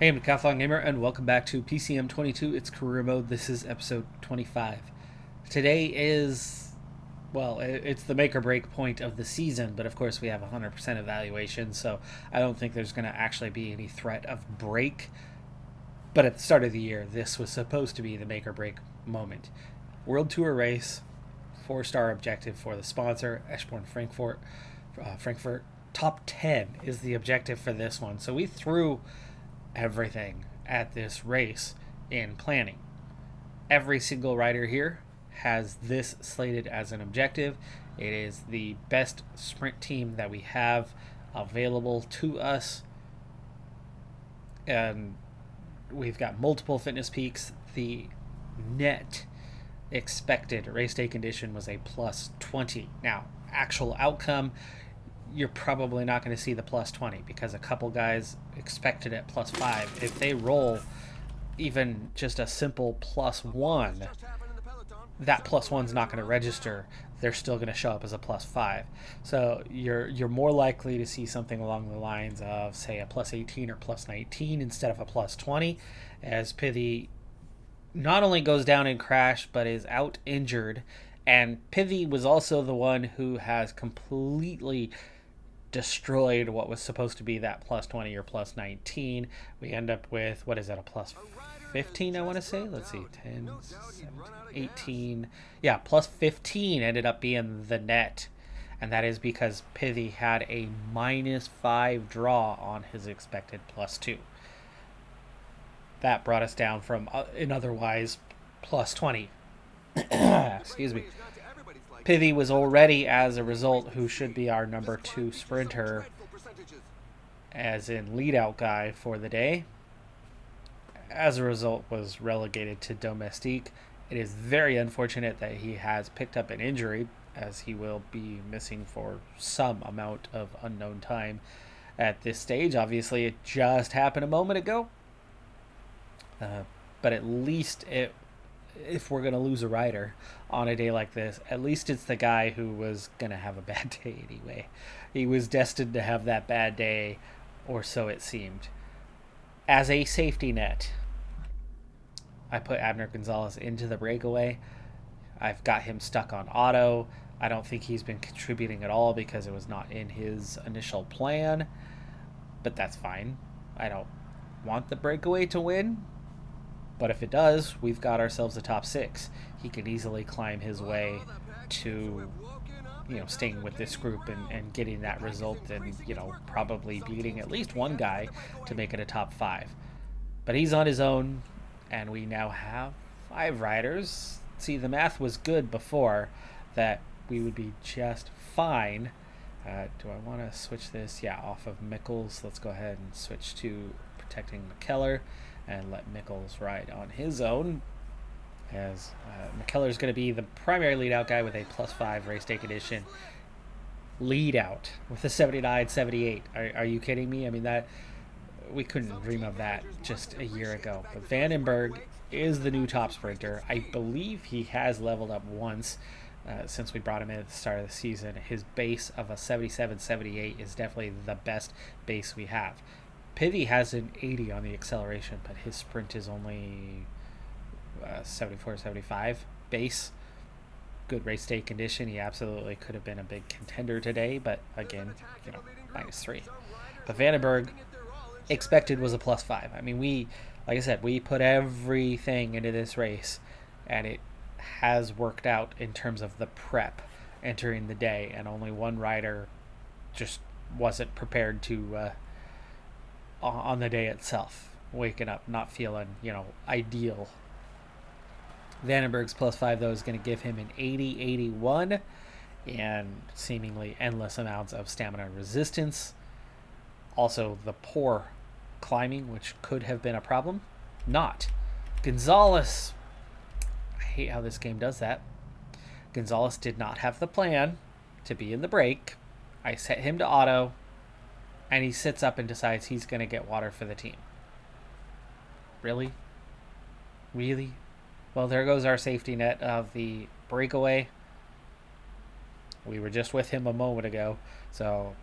Hey, I'm Decathlon Gamer, and welcome back to PCM22. It's career mode. This is episode 25. Today is, it's the make or break point of the season, but of course we have 100% evaluation, so I don't think there's going to actually be any threat of break. But at the start of the year, this was supposed to be the make or break moment. World Tour race, 4-star objective for the sponsor, Eschborn Frankfurt. Top 10 is the objective for this one. So we threw everything at this race in planning. Every single rider here has this slated as an objective. It is the best sprint team that we have available to us, and we've got multiple fitness peaks. The net expected race day condition was a plus 20. Now, actual outcome, you're probably not going to see the plus 20 because a couple guys expected at plus 5. If they roll even just a simple plus 1, that plus 1's not going to register. They're still going to show up as a plus 5. So you're more likely to see something along the lines of, say, a plus 18 or plus 19 instead of a plus 20, as Pithy not only goes down in crash but is out injured. And Pithy was also the one who has completely destroyed what was supposed to be that plus 20 or plus 19. We end up with, what is that, a plus 15, I want to say? Let's see, 10, 17, 18. Yeah, plus 15 ended up being the net. And that is because Pithy had a minus 5 draw on his expected plus 2. That brought us down from an otherwise plus 20. Excuse me. Pithy was already, as a result, who should be our number 2 sprinter, as in lead-out guy for the day, as a result was relegated to domestique. It is very unfortunate that he has picked up an injury, as he will be missing for some amount of unknown time at this stage. Obviously, it just happened a moment ago, but at least if we're going to lose a rider on a day like this, at least it's the guy who was going to have a bad day anyway. He was destined to have that bad day, or so it seemed. As a safety net, I put Abner Gonzalez into the breakaway. I've got him stuck on auto. I don't think he's been contributing at all because it was not in his initial plan, but that's fine. I don't want the breakaway to win, but if it does, we've got ourselves a top 6. He could easily climb his way to, staying with this group and getting that result and, probably beating at least one guy to make it a top 5. But he's on his own, and we now have 5 riders. See, the math was good before that we would be just fine. Do I want to switch this? Yeah, off of Mickles. Let's go ahead and switch to protecting McKellar and let Mickles ride on his own, as McKellar's going to be the primary lead-out guy with a plus 5 race day condition. Lead-out with a 79-78. Are you kidding me? I mean, that we couldn't dream of that just a year ago. But Vandenberg is the new top sprinter. I believe he has leveled up once since we brought him in at the start of the season. His base of a 77-78 is definitely the best base we have. Pithy has an 80 on the acceleration, but his sprint is only 74-75 base. Good race day condition. He absolutely could have been a big contender today, but again, minus 3. But Vandenberg expected was a plus 5. I mean, like I said, we put everything into this race, and it has worked out in terms of the prep entering the day, and only one rider just wasn't prepared to on the day itself, waking up not feeling ideal. Vandenberg's plus 5 though is going to give him an 80-81 and seemingly endless amounts of stamina resistance. Also the poor climbing, which could have been a problem, not. Gonzalez, I hate how this game does that. Gonzalez did not have the plan to be in the break. I set him to auto, and he sits up and decides he's going to get water for the team. Really? Really? Well, there goes our safety net of the breakaway. We were just with him a moment ago, so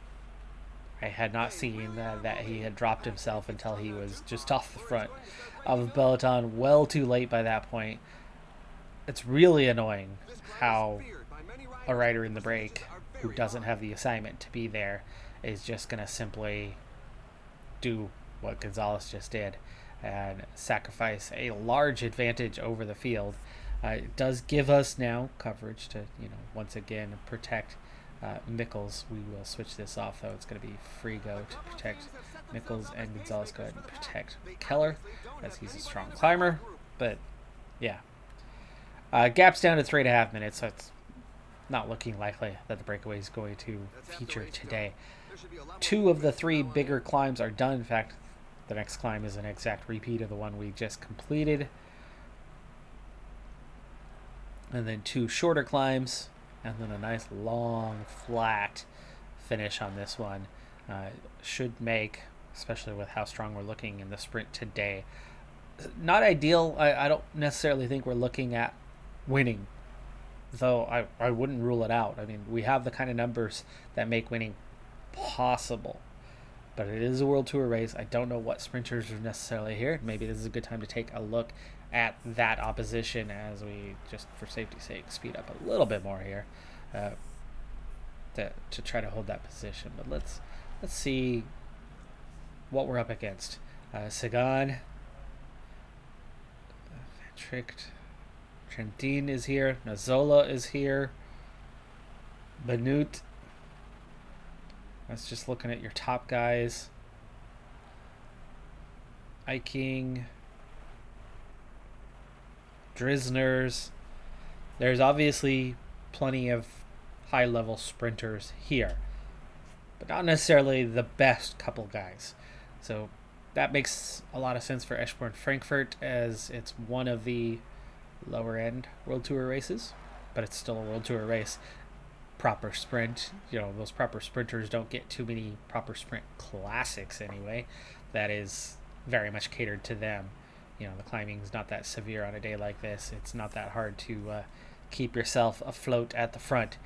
I had not seen that he had dropped himself until he was just off the front of the Peloton, well too late by that point. It's really annoying how a rider in the break who doesn't have the assignment to be there is just going to simply do what Gonzalez just did and sacrifice a large advantage over the field. It does give us now coverage to, once again protect Mickels. We will switch this off though. It's going to be Frigo to protect Mickels, and Gonzalez go ahead and protect Keller as he's a strong climber. But yeah, gap's down to 3.5 minutes, so it's not looking likely that the breakaway is going to feature today. 2 of the 3 bigger climbs are done. In fact, the next climb is an exact repeat of the one we just completed. And then 2 shorter climbs, and then a nice long flat finish on this one. Should make, especially with how strong we're looking in the sprint today. Not ideal. I don't necessarily think we're looking at winning, though I wouldn't rule it out. I mean, we have the kind of numbers that make winning possible, but it is a World Tour race. I don't know what sprinters are necessarily here. Maybe this is a good time to take a look at that opposition as we, just for safety's sake, speed up a little bit more here to try to hold that position. But let's see what we're up against. Sagan, Tricked, Trentin is here, Nazola is here, Benut. That's just looking at your top guys. Eiking, Drisners. There's obviously plenty of high-level sprinters here, but not necessarily the best couple guys. So that makes a lot of sense for Eschborn Frankfurt, as it's one of the lower-end World Tour races, but it's still a World Tour race. Proper sprint, those proper sprinters don't get too many proper sprint classics anyway. That is very much catered to them. The climbing's not that severe on a day like this. It's not that hard to keep yourself afloat at the front.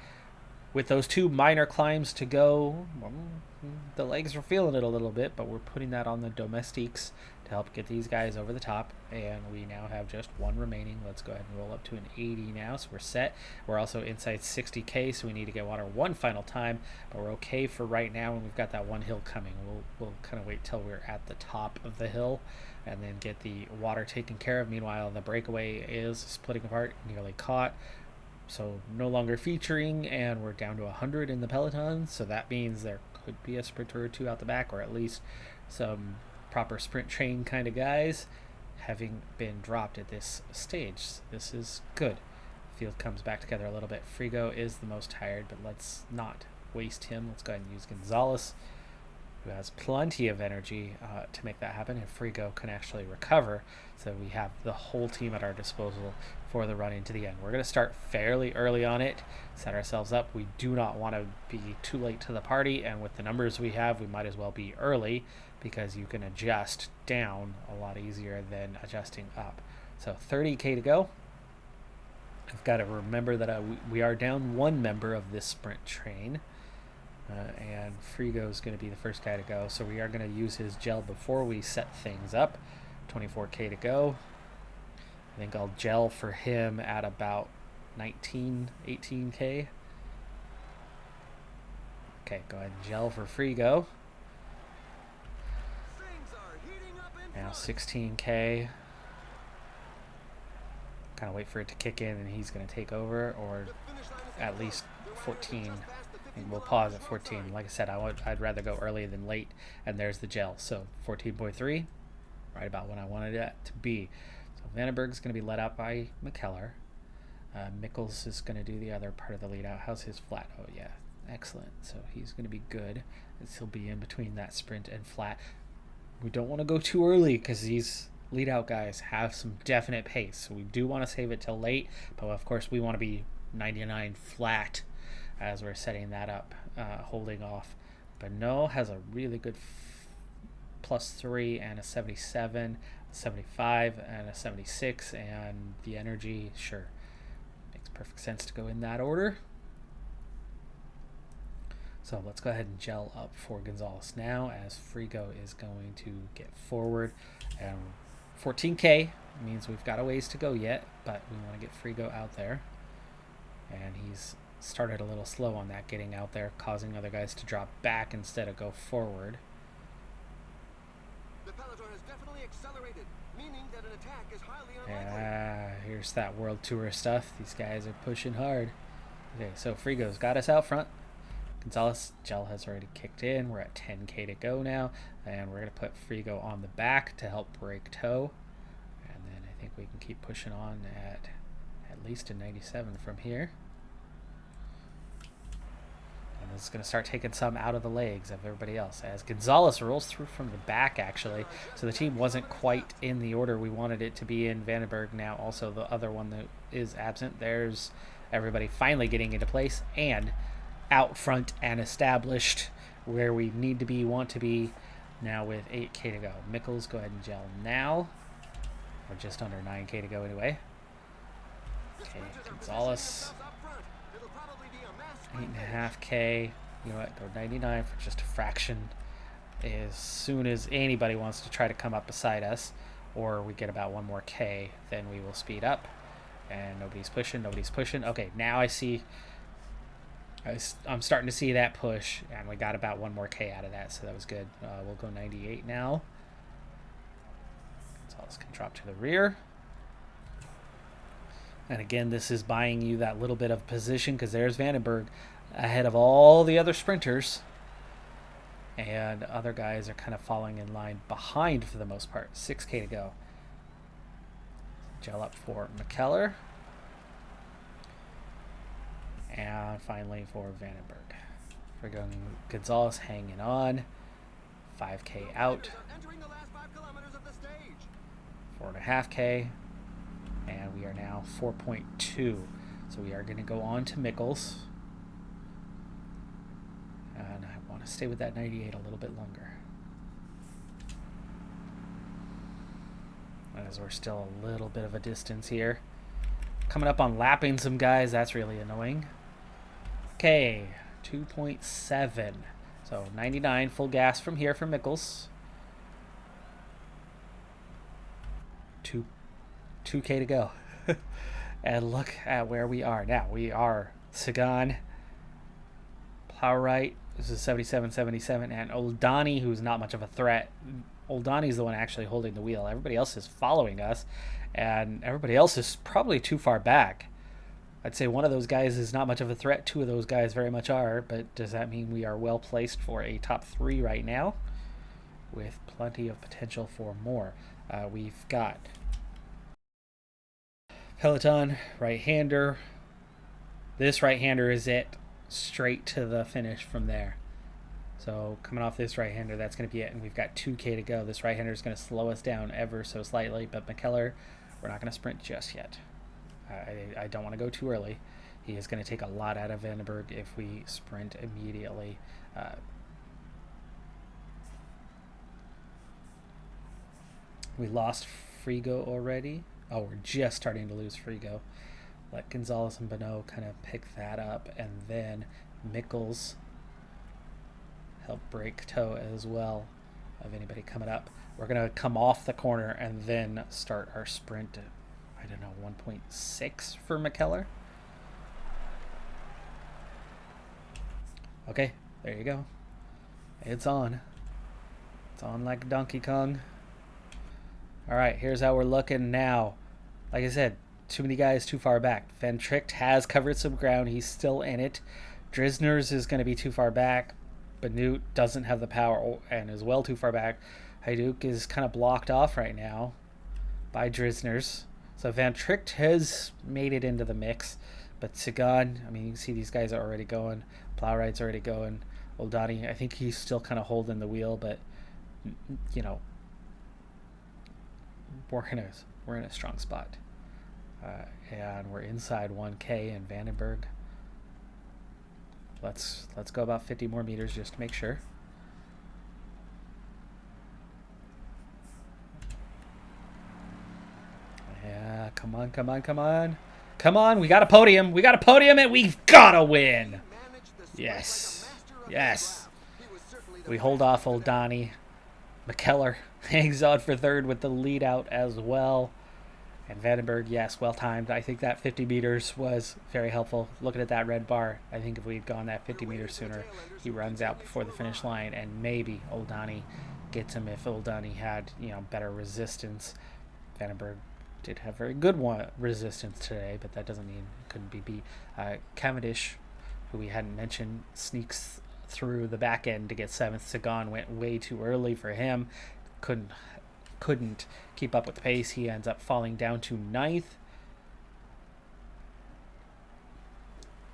With those 2 minor climbs to go, the legs are feeling it a little bit, but we're putting that on the domestiques to help get these guys over the top, and we now have just 1 remaining. Let's go ahead and roll up to an 80 now, so we're set. We're also inside 60k, so we need to get water 1 final time, but we're okay for right now, and we've got that 1 hill coming. We'll kind of wait till we're at the top of the hill and then get the water taken care of. Meanwhile, the breakaway is splitting apart, nearly caught, so no longer featuring, and we're down to 100 in the Peloton, so that means there could be a sprinter or 2 out the back, or at least some proper sprint train kind of guys having been dropped at this stage. This is good. Field comes back together a little bit. Frigo is the most tired, but let's not waste him. Let's go ahead and use Gonzalez, who has plenty of energy to make that happen, and Frigo can actually recover, so we have the whole team at our disposal for the run into the end. We're going to start fairly early on it, set ourselves up. We do not want to be too late to the party, and with the numbers we have, we might as well be early, because you can adjust down a lot easier than adjusting up. So 30k to go. I've got to remember that we are down 1 member of this sprint train, and Frigo is going to be the first guy to go, so we are going to use his gel before we set things up. 24k to go. I think I'll gel for him at about 18k. Okay, go ahead and gel for Frigo. Now 16k. Kind of wait for it to kick in and he's going to take over, or at least 14. And we'll pause at 14. Like I said, I'd rather go early than late, and there's the gel. So 14.3, right about when I wanted it to be. So Vandenberg's going to be led out by McKellar. Mickels is going to do the other part of the lead out. How's his flat? Oh yeah, excellent. So he's going to be good, as he'll be in between that sprint and flat. We don't want to go too early, because these lead out guys have some definite pace. So we do want to save it till late, but of course we want to be 99 flat as we're setting that up, holding off. Bernot has a really good +3 and a 77, a 75 and a 76, and the energy, sure, makes perfect sense to go in that order. So let's go ahead and gel up for Gonzalez now, as Frigo is going to get forward. And 14K means we've got a ways to go yet, but we want to get Frigo out there. And he's started a little slow on that, getting out there, causing other guys to drop back instead of go forward. The Peloton has definitely accelerated, meaning that an attack is highly unlikely. Here's that World Tour stuff. These guys are pushing hard. Okay, so Frigo's got us out front. Gonzalez gel has already kicked in. We're at 10K to go now, and we're going to put Frigo on the back to help break toe. And then I think we can keep pushing on at least a 97 from here. And this is going to start taking some out of the legs of everybody else, as Gonzalez rolls through from the back, actually. So the team wasn't quite in the order we wanted it to be in. Vandenberg now also the other one that is absent. There's everybody finally getting into place and out front and established where we need to be, want to be, now with 8K to go. Mickles, go ahead and gel now. Or just under 9K to go anyway. Okay, Gonzalez, 8.5K. You know what, go 99 for just a fraction. As soon as anybody wants to try to come up beside us, or we get about 1 more K, then we will speed up. And nobody's pushing, nobody's pushing. Okay, now I see, I'm starting to see that push, and we got about 1 more K out of that, so that was good. We'll go 98 now. Gonzalez can drop to the rear. And again, this is buying you that little bit of position, because there's Vandenberg ahead of all the other sprinters. And other guys are kind of falling in line behind for the most part. 6K to go. Gel up for McKellar. And finally for Vandenberg. We're going Gonzalez hanging on. 5K out. 4.5K. And we are now 4.2. So we are going to go on to Mickles. And I want to stay with that 98 a little bit longer, as we're still a little bit of a distance here. Coming up on lapping some guys, that's really annoying. Okay, 2.7. So 99 full gas from here for Mickles. 2K to go. And look at where we are now. We are Sagan, Plowright, this is 77, and Oldani, who's not much of a threat. Oldani's the one actually holding the wheel. Everybody else is following us, and everybody else is probably too far back. I'd say one of those guys is not much of a threat. 2 of those guys very much are, but does that mean we are well placed for a top 3 right now? With plenty of potential for more. We've got Peloton, right-hander. This right-hander is it. Straight to the finish from there. So coming off this right-hander, that's going to be it. And we've got 2K to go. This right-hander is going to slow us down ever so slightly. But McKellar, we're not going to sprint just yet. I don't want to go too early. He is going to take a lot out of Vandenberg if we sprint immediately. We lost Frigo already. Oh, we're just starting to lose Frigo. Let Gonzalez and Bonneau kind of pick that up, and then Mickles help break toe as well of anybody coming up. We're going to come off the corner and then start our sprint at, I don't know, 1.6 for McKellar. Okay, there you go. It's on. It's on like Donkey Kong. All right, here's how we're looking now. Like I said, too many guys too far back. Van Tricht has covered some ground. He's still in it. Drisner's is going to be too far back. Banut doesn't have the power and is well too far back. Hajduk is kind of blocked off right now by Drisner's. So Van Tricht has made it into the mix. But Sagan, I mean, you can see these guys are already going. Plowright's already going. Oldani, I think he's still kind of holding the wheel, but, you know, we're in a strong spot. And we're inside 1K in Vandenberg. Let's go about 50 more meters just to make sure. Yeah, come on. Come on, we got a podium. We got a podium and we've got to win. Yes. Yes. We hold off old Donnie. McKellar hangs on for third with the lead out as well. And Vandenberg, yes, well timed. I think that 50 meters was very helpful. Looking at that red bar, I think if we'd gone that 50 meters sooner, he runs out before the finish line, and maybe Old Donnie gets him if Old Donnie had, better resistance. Vandenberg did have very good resistance today, but that doesn't mean it couldn't be beat. Cavendish, who we hadn't mentioned, sneaks through the back end to get 7th. Sagan went way too early for him. Couldn't keep up with the pace. He ends up falling down to 9th.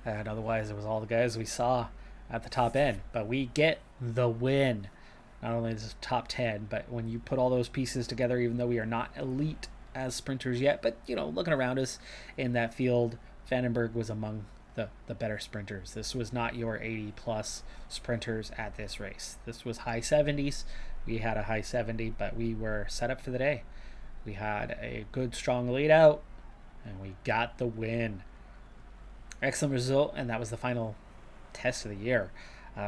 And otherwise, it was all the guys we saw at the top end. But we get the win. Not only is it top 10, but when you put all those pieces together, even though we are not elite as sprinters yet, but, looking around us in that field, Vandenberg was among the better sprinters. This was not your 80-plus sprinters at this race. This was high 70s. We had a high 70, but we were set up for the day. We had a good, strong lead out, and we got the win. Excellent result, and that was the final test of the year.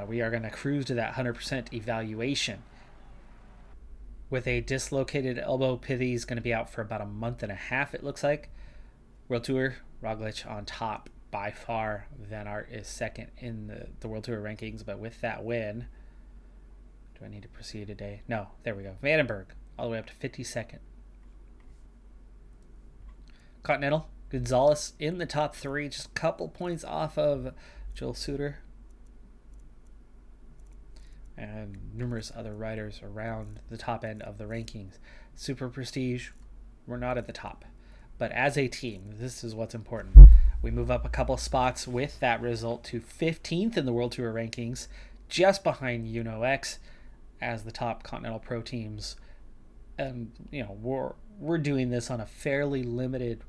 We are going to cruise to that 100% evaluation. With a dislocated elbow, Pithy is going to be out for about a month and a half, it looks like. World Tour, Roglic on top by far. Van Aert is second in the World Tour rankings, but with that win... Do I need to proceed today? No, there we go. Vandenberg, all the way up to 52nd. Continental, Gonzalez in the top 3, just a couple points off of Joel Suter. And numerous other riders around the top end of the rankings. Super Prestige, we're not at the top. But as a team, this is what's important. We move up a couple spots with that result to 15th in the World Tour rankings, just behind UNO-X as the top Continental Pro teams. And, we're doing this on a fairly limited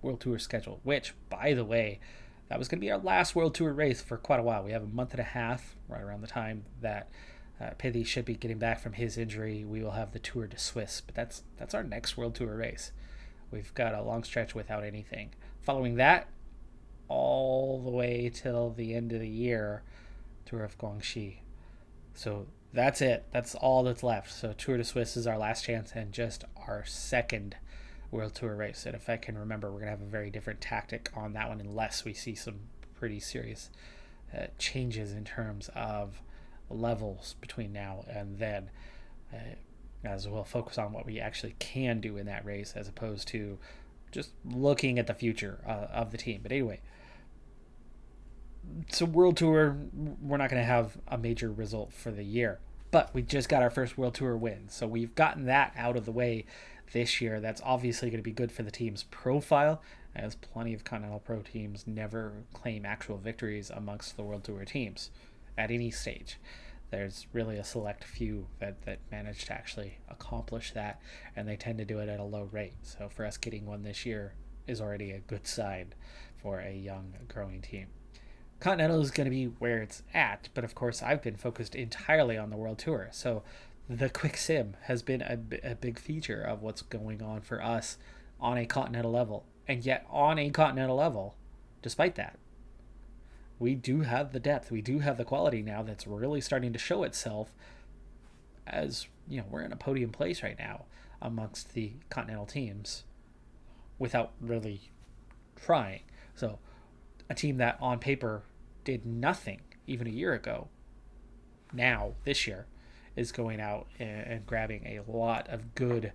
World Tour schedule, which, by the way, that was going to be our last World Tour race for quite a while. We have a month and a half, right around the time that Pithy should be getting back from his injury. We will have the Tour de Suisse, but that's our next World Tour race. We've got a long stretch without anything. Following that, all the way till the end of the year, Tour of Guangxi. So that's it. That's all that's left. So Tour de Suisse is our last chance and just our second World Tour race. And if I can remember, we're going to have a very different tactic on that one unless we see some pretty serious changes in terms of levels between now and then. As we'll focus on what we actually can do in that race as opposed to just looking at the future of the team. But anyway, so World Tour, we're not going to have a major result for the year. But we just got our first World Tour win. So we've gotten that out of the way this year. That's obviously going to be good for the team's profile, as plenty of Continental Pro teams never claim actual victories amongst the World Tour teams at any stage. There's really a select few that manage to actually accomplish that, and they tend to do it at a low rate. So for us getting one this year is already a good sign for a young, growing team. Continental is going to be where it's at, but of course I've been focused entirely on the World Tour. So the quick sim has been a big feature of what's going on for us on a continental level. And yet on a continental level, despite that, we do have the depth. We do have the quality now that's really starting to show itself as, we're in a podium place right now amongst the continental teams without really trying. So a team that on paper did nothing even a year ago, now, this year, is going out and grabbing a lot of good,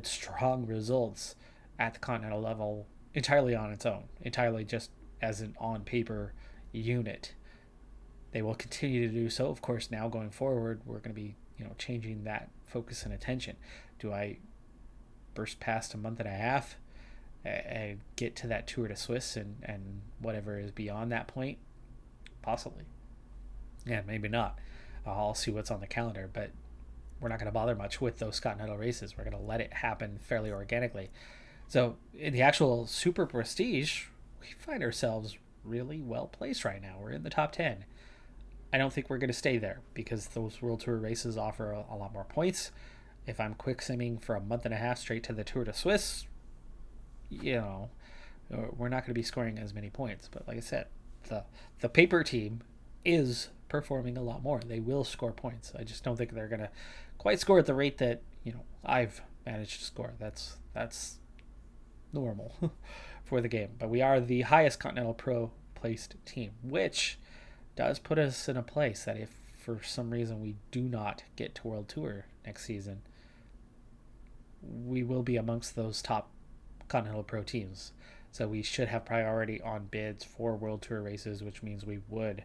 strong results at the continental level entirely on its own, entirely just as an on-paper unit. They will continue to do so. Of course, now going forward, we're going to be, changing that focus and attention. Do I burst past a month and a half and get to that Tour de Suisse and whatever is beyond that point? Possibly. Yeah, maybe not. I'll see what's on the calendar, but we're not going to bother much with those continental races. We're going to let it happen fairly organically. So in the actual Super Prestige, we find ourselves really well placed right now. We're in the top 10. I don't think we're going to stay there because those World Tour races offer a lot more points. If I'm quick simming for a month and a half straight to the Tour de Suisse, we're not going to be scoring as many points. But like I said, the paper team is performing a lot more. They will score points. I just don't think they're going to quite score at the rate that, I've managed to score. That's normal for the game. But we are the highest Continental Pro placed team, which does put us in a place that if for some reason we do not get to World Tour next season, we will be amongst those top Continental Pro teams. So we should have priority on bids for World Tour races, which means we would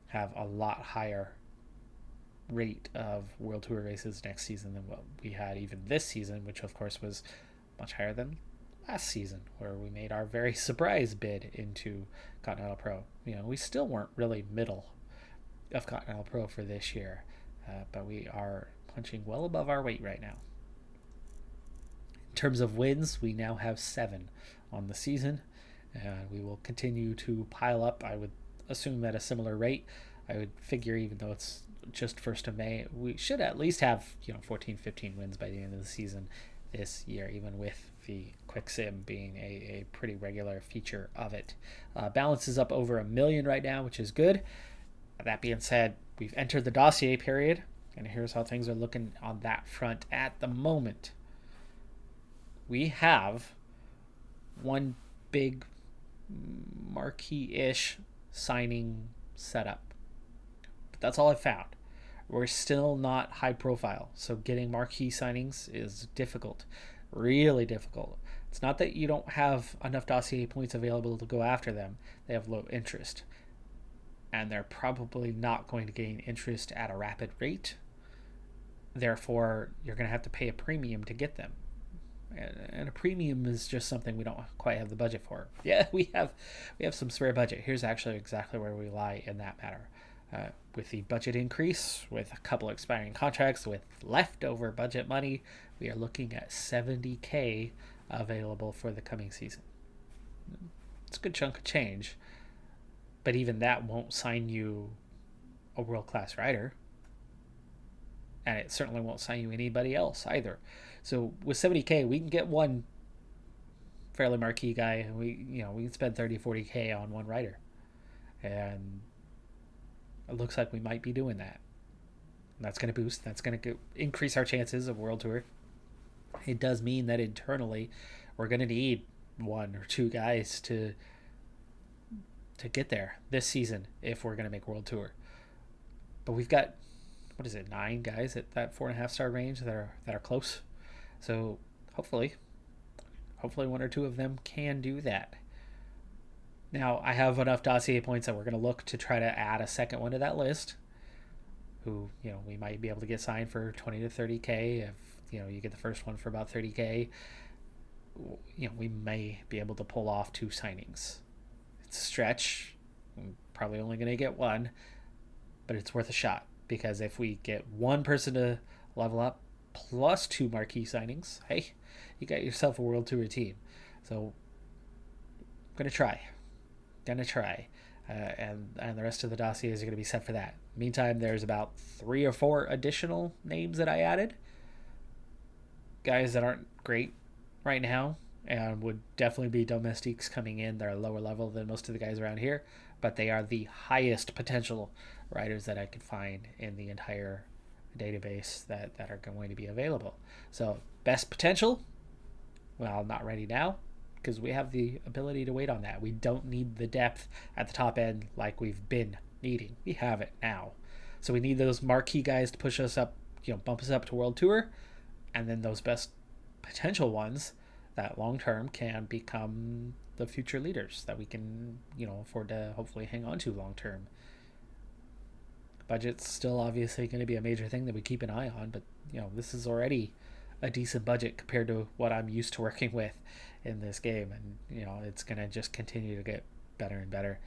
have a lot higher rate of World Tour races next season than what we had even this season, which of course was much higher than last season, where we made our very surprise bid into Continental Pro. We still weren't really middle of Continental Pro for this year, but we are punching well above our weight right now. In terms of wins, we now have 7 on the season. We will continue to pile up, I would assume, at a similar rate. I would figure, even though it's just 1st of May, we should at least have 14, 15 wins by the end of the season this year, even with the quick sim being a pretty regular feature of it. Balance is up over 1 million right now, which is good. That being said, we've entered the dossier period, and here's how things are looking on that front at the moment. We have one big marquee-ish signing setup, but that's all I've found. We're still not high profile, so getting marquee signings is difficult, really difficult. It's not that you don't have enough dossier points available to go after them. They have low interest, and they're probably not going to gain interest at a rapid rate. Therefore, you're going to have to pay a premium to get them. And a premium is just something we don't quite have the budget for. Yeah, we have some spare budget. Here's actually exactly where we lie in that matter. With the budget increase, with a couple expiring contracts, with leftover budget money, we are looking at $70,000 available for the coming season. It's a good chunk of change, but even that won't sign you a world-class rider, and it certainly won't sign you anybody else either. So with $70,000, we can get one fairly marquee guy, and we can spend $30,000, $40,000 on one rider, and it looks like we might be doing that. And that's going to increase our chances of World Tour. It does mean that internally we're going to need 1 or 2 guys to get there this season if we're going to make World Tour. But we've got, 9 guys at that 4.5 star range that are close. So hopefully 1 or 2 of them can do that. Now, I have enough dossier points that we're going to look to try to add a second one to that list, who, we might be able to get signed for $20,000 to $30,000. If, you get the first one for about $30,000, we may be able to pull off 2 signings. It's a stretch. I'm probably only going to get 1, but it's worth a shot, because if we get 1 person to level up plus 2 marquee signings, hey, you got yourself a World Tour team. So I'm going to try. And the rest of the dossiers are going to be set for that. Meantime, there's about 3 or 4 additional names that I added. Guys that aren't great right now and would definitely be domestiques coming in. They're a lower level than most of the guys around here, but they are the highest potential riders that I could find in the entire database that are going to be available. So best potential, well, not ready now, because we have the ability to wait on that. We don't need the depth at the top end like we've been needing. We have it now. So we need those marquee guys to push us up, bump us up to World Tour, and then those best potential ones that long-term can become the future leaders that we can, afford to hopefully hang on to long-term. Budget's still obviously going to be a major thing that we keep an eye on, but, this is already a decent budget compared to what I'm used to working with in this game, and it's going to just continue to get better and better,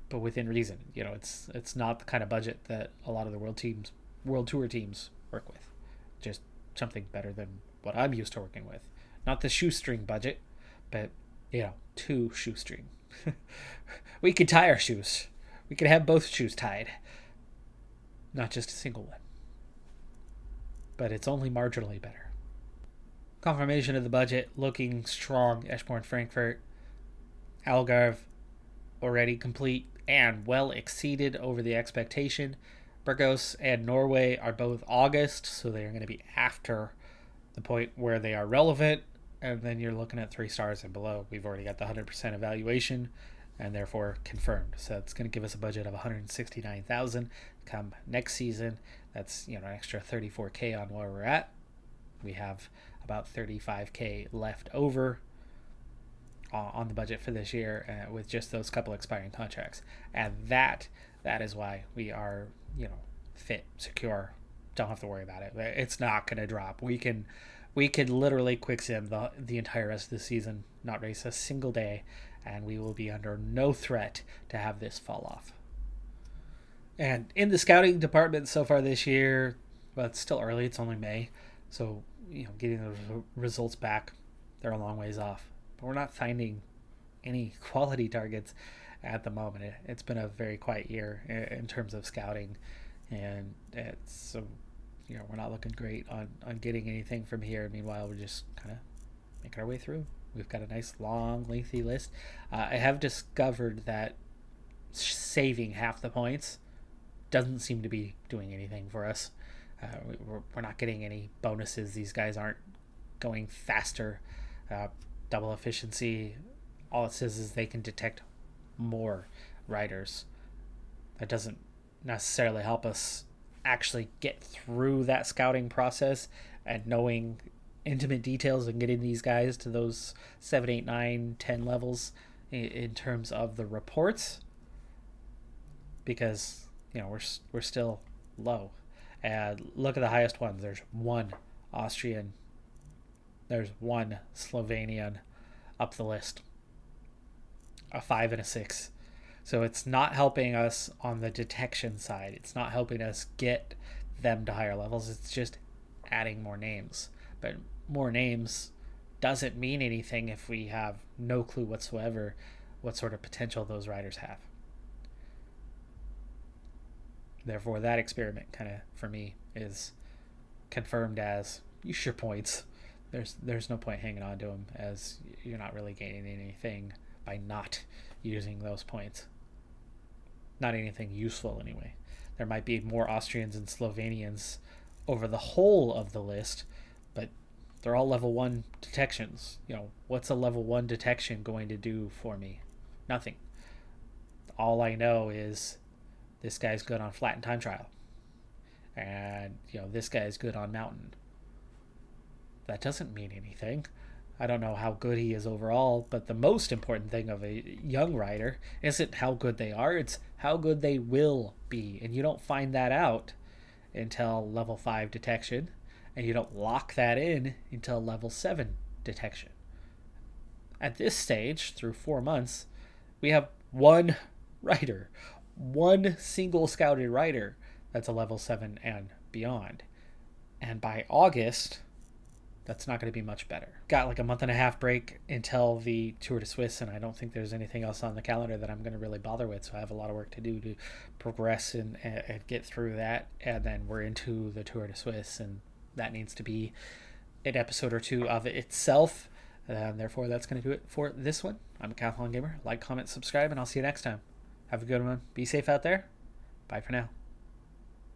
but within reason. It's not the kind of budget that a lot of the World Tour teams work with. Just something better than what I'm used to working with. Not the shoestring budget, but 2 shoestring. We could tie our shoes. We could have both shoes tied, not just a single one. But it's only marginally better. Confirmation of the budget looking strong. Eschborn, Frankfurt, Algarve already complete. and well exceeded over the expectation. Burgos and Norway are both August, so they are going to be after the point where they are relevant. And then you're looking at 3 stars and below. We've already got the 100% evaluation and therefore confirmed. So it's going to give us a budget of $169,000 come next season. That's, an extra $34K on where we're at. We have about $35K left over on the budget for this year with just those couple expiring contracts. And that is why we are, fit, secure. Don't have to worry about it. It's not going to drop. We could literally quick sim the entire rest of the season, not race a single day, and we will be under no threat to have this fall off. And in the scouting department so far this year, well, it's still early. It's only May. So, getting those results back, they're a long ways off. But we're not finding any quality targets at the moment. It's been a very quiet year in terms of scouting. And we're not looking great on getting anything from here. Meanwhile, we're just kind of making our way through. We've got a nice, long, lengthy list. I have discovered that saving half the points doesn't seem to be doing anything for us. We're not getting any bonuses. These guys aren't going faster. Double efficiency. All it says is they can detect more riders. That doesn't necessarily help us actually get through that scouting process and knowing intimate details and getting these guys to those 7, 8, 9, 10 levels in terms of the reports, because we're still low. And look at the highest ones. There's 1 Austrian, there's 1 Slovenian up the list, a 5 and a 6. So it's not helping us on the detection side. It's not helping us get them to higher levels. It's just adding more names. But more names doesn't mean anything if we have no clue whatsoever what sort of potential those riders have. Therefore, that experiment kind of, for me, is confirmed as use your points. There's no point hanging on to them, as you're not really gaining anything by not using those points. Not anything useful anyway. There might be more Austrians and Slovenians over the whole of the list, but they're all level 1 detections. What's a level 1 detection going to do for me? Nothing. All I know is this guy's good on flat and time trial, and this guy's good on mountain. That doesn't mean anything. I don't know how good he is overall, but the most important thing of a young rider isn't how good they are, it's how good they will be. And you don't find that out until level 5 detection, and you don't lock that in until level 7 detection. At this stage, through 4 months, we have 1 rider, 1 single scouted rider that's a level 7 and beyond. And by August, that's not going to be much better. Got like a month and a half break until the Tour de Suisse, and I don't think there's anything else on the calendar that I'm going to really bother with, so I have a lot of work to do to progress and get through that. And then we're into the Tour de Suisse, and that needs to be an episode or 2 of itself. And therefore, that's going to do it for this one. I'm a Decathlon Gamer. Like, comment, subscribe, and I'll see you next time. Have a good one. Be safe out there. Bye for now.